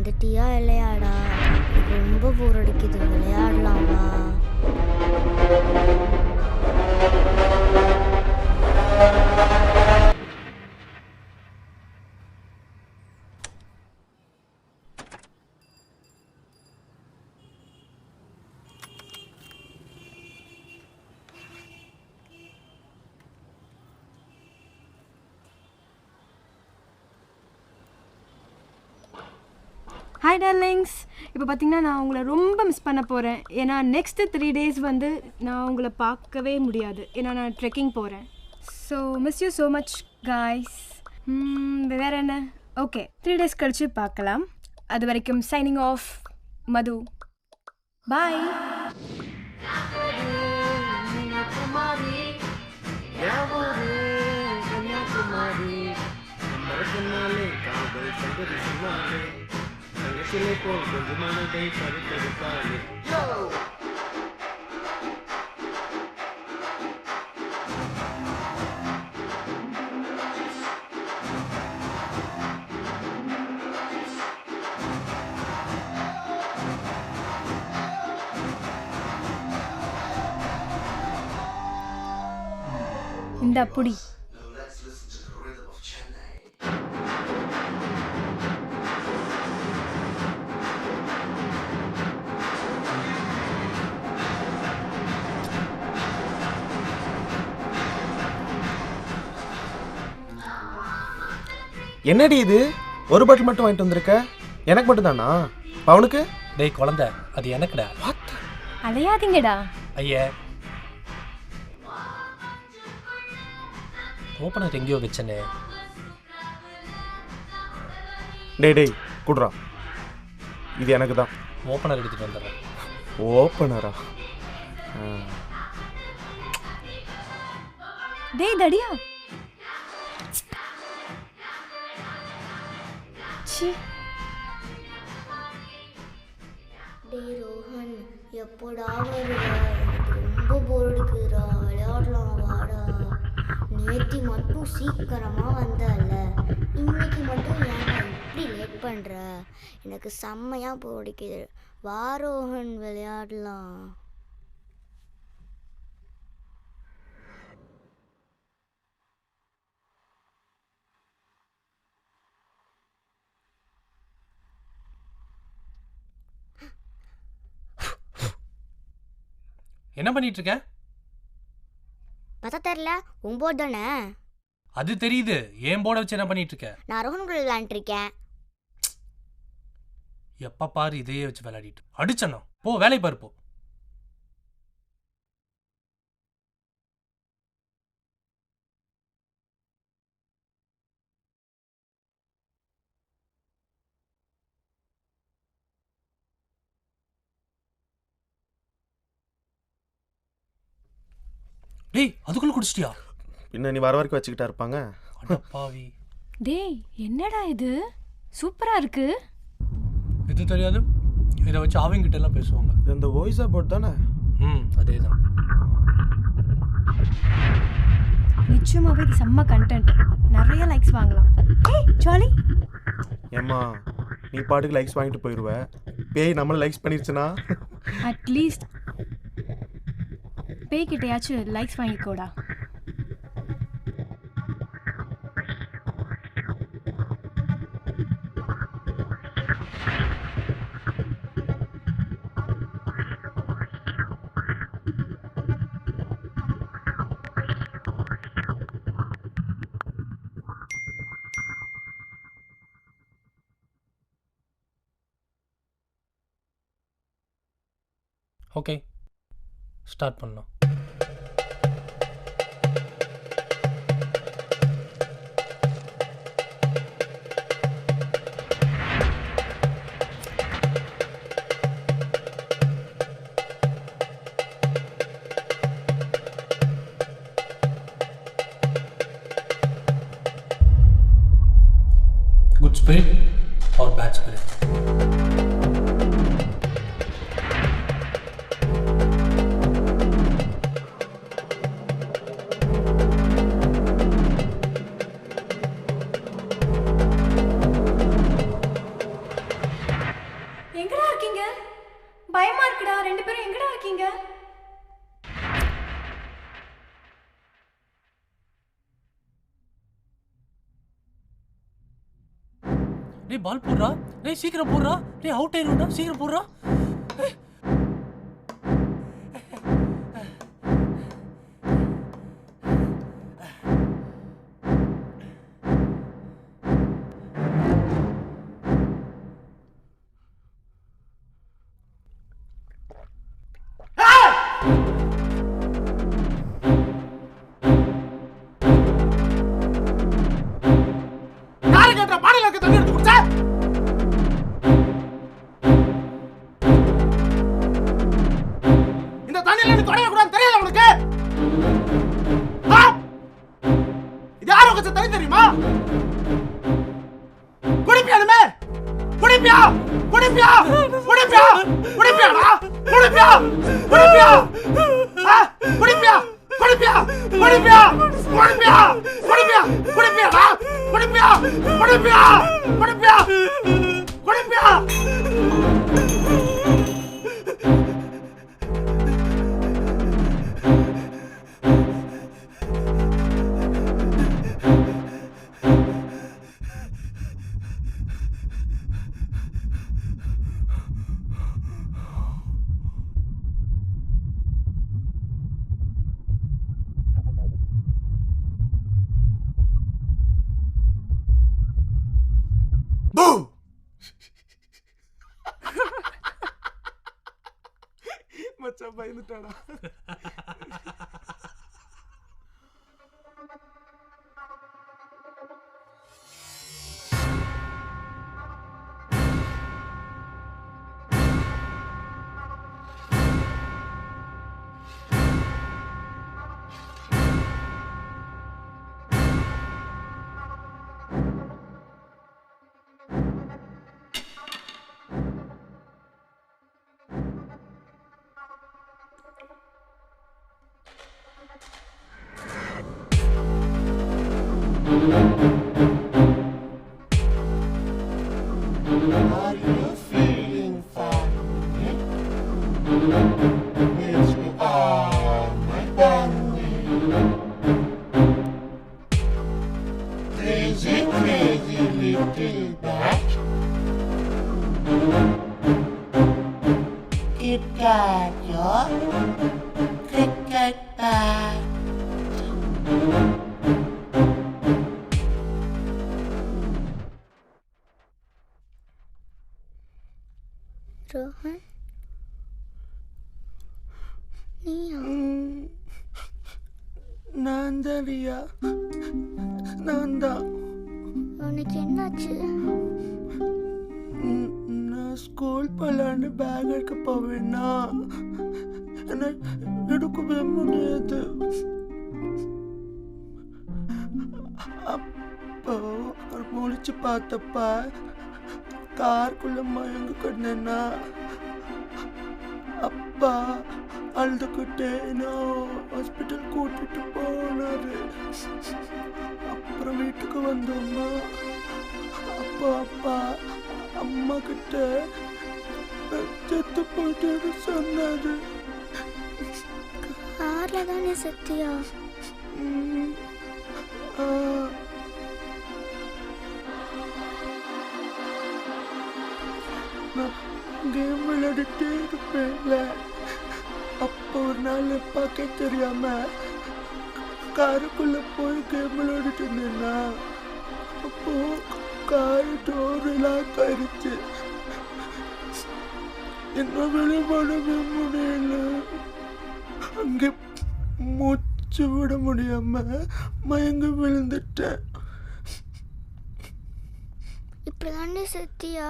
வந்துட்டியா இல்லையாடா? எனக்கு ரொம்ப போர் அடிக்குது, விளையாடலாம் வா. Hi darlings. இப்போ பார்த்தீங்கன்னா நான் உங்களை ரொம்ப மிஸ் பண்ண போகிறேன். ஏன்னா நெக்ஸ்ட்டு 3 days வந்து நான் உங்களை பார்க்கவே முடியாது. ஏன்னா நான் ட்ரெக்கிங் போகிறேன். So miss you so much guys. வேறு என்ன? ஓகே, 3 days கழிச்சு பார்க்கலாம். அது வரைக்கும் சைனிங் ஆஃப் மது. பாய். இந்த புடி. என்னடி இது? ஒரு பாட்டில் மட்டும் வாங்கிட்டு வந்திருக்க? எனக்கு மட்டும் தானா? அவனுக்கு? டேய் குழந்தை, அது எனக்குடா. அலையாதீங்கடா. ஐயா, ஓப்பனர் எங்கேயோ வச்சனே. டேய் குடுறா, இது எனக்கு தான். ஓப்பனர் எடுத்துகிட்டு வந்துடுறேன். ஓப்பனரா? டேய் தடியா. டேய் ரோஹன், எப்போடா வருவா? எனக்கு ரொம்ப போர் அடிக்குதுடா, விளையாடலாம் வாடா. நேற்று மட்டும் சீக்கிரமாக வந்தல, இன்னைக்கு மட்டும் ஏன்டா இப்படி லேட் பண்ணுற? எனக்கு செம்மையாக போர் அடிக்குது. வா ரோஹன், விளையாடலாம். என்ன பண்ணிட்டு இருக்க? பார்த்தா தெரில, உம்போது தானே. அது தெரியுது. ஏன் போர்டை வச்சு என்ன பண்ணிட்டு இருக்க? நான் ரோஹன் கூட விளையாண்டுருக்கேன். எப்ப பாரு இதையே வச்சு விளையாடிட்டு அடிச்சனோ. போ வேலை பாரு போ. டேய், அதுக்குள்ள குடிச்சிட்டியா? பின்ன நீ வர வரைக்கும் வச்சுக்கிட்டா இருப்பாங்க. அடப்பாவி. டேய் என்னடா இது? சூப்பரா இருக்கு. இது தெரியாது. இதை வச்சு அவங்கிட்ட எல்லாம் பேசுவாங்க. இது இந்த வாய்ஸா போட் தானே? அதே தான். நிச்சயமாவே இது செம்ம கண்டென்ட். நிறைய லைக்ஸ் வாங்கலாம். ஏய் ஜாலி. ஏம்மா, நீ பாட்டுக்கு லைக்ஸ் வாங்கிட்டு போயிடுவ. பேய் நம்மளை லைக்ஸ் பண்ணிருச்சுன்னா? அட்லீஸ்ட் பேய்கிட்டையாச்சும் லைக்ஸ் வாங்கிக்கோடா. ஓகே, ஸ்டார்ட் பண்ணலாம். Good spirit or bad spirit? எங்கடா இருக்கீங்க? பயமா இருக்குடா. 2 பேரும் எங்கடா இருக்கீங்க? டேய் பால் போடுறா. டேய் சீக்கிரம் போடுறா. டேய் அவுட் ஆயிரும்டா. சீக்கிரம் போடுறா. மச்சான் பயந்துட்டாடா. Are you feeling funny? It's me, my bunny. Crazy, crazy little bat. It got your cricket bat. Rohan, நீயா? நான் தான் ரியா. நான் தான். உனக்கு என்னாச்சு? நான் ஸ்கூல் போலான்னு பேக் எடுக்க போவேன்னா என்ன எடுக்கவே முடியாது. அப்போ முழிச்சு பார்த்தப்ப காருக்குள்ள மயங்க கிடந்தேன்னா அப்பா அழுதுகிட்டே நான் ஹாஸ்பிட்டல் கூட்டிட்டு போனாரு. அப்புறம் வீட்டுக்கு வந்தோம்னா அப்பா அம்மா கிட்ட செத்து போயிட்டு சொன்னாரு. கார்ல தானே சத்தியா? நான் கேம் விளையாடிட்டே இருப்பேன்ல. அப்போ ஒரு நாள் அப்பாக்கே தெரியாம காருக்குள்ள போய் கேம் விளையாடிட்டு இருந்தேன்னா அப்போ கார் டோர் லாக் ஆயிடுச்சு. என்ன வெளியே பண்ணவே முடியல. அங்கே மூச்சு விட முடியாம மயங்க விழுந்துட்டேன். இப்படிதானே சத்தியா?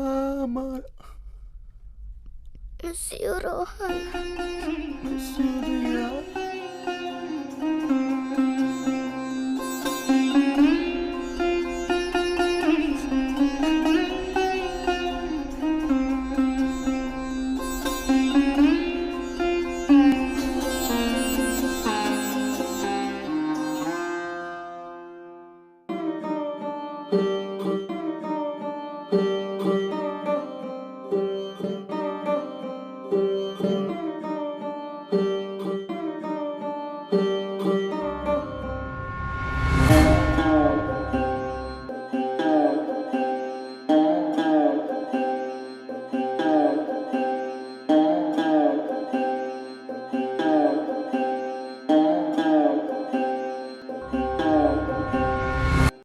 ஆமா. Miss you Rohan. Miss you Riya.